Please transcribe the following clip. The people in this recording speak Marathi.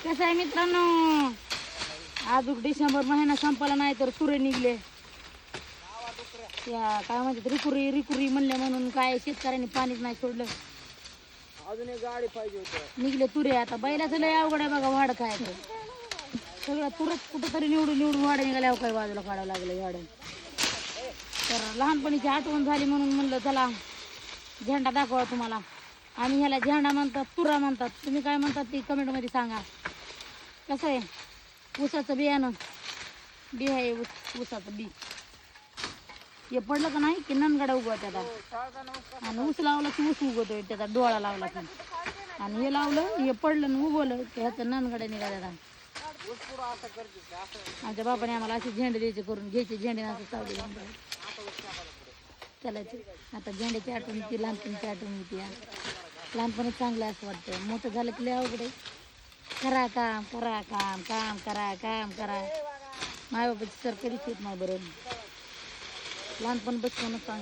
कसं आहे मित्रांनो, अजून डिसेंबर महिना संपला नाही तर तुरे निघले. त्या काय म्हणतात रिकुरी रिकुरी म्हणले म्हणून काय शेतकऱ्यांनी पाणीच नाही सोडलं. अजून एक गाडी पाहिजे होती. निघले तुरे. आता बैलाचं लय अवघड आहे बघा वाढ खायचं. सगळं तुरच कुठंतरी निवडून निवडून वाढ निघाल्यावर काय बाजूला काढावं लागलं वाढ. तर लहानपणीची आठवण झाली म्हणून म्हणलं चला झेंडा दाखवा तुम्हाला. आणि ह्याला झेंडा म्हणतात, तुरा म्हणतात. तुम्ही काय म्हणतात ती कमेंटमध्ये सांगा. कसं आहे ऊसाचं बियाणं बी आहे, ऊसाचं बी हे पडलं का नाही की ननगडा उगवत आता. आणि ऊस लावला की ऊस उगवतोय त्याचा डोळा लावला की. आणि हे लावलं हे पडलं आणि उगवलं की ह्याचं ननगड्या निघाल्या. आमच्या बापाने आम्हाला असे झेंडे द्यायचे करून घ्यायचे झेंडे असं चावले चालायचे. आता झेंड्याची आठवण येते, लहानपणीची आठवण येते. लहानपणी चांगलं असं वाटतं. मोठं झालं की लय अवघड आहे. करा काम करा काम काम करा काम करा. मायबापाची सर कधीच येत नाही बरं. लहानपण बचपनच चांगलं.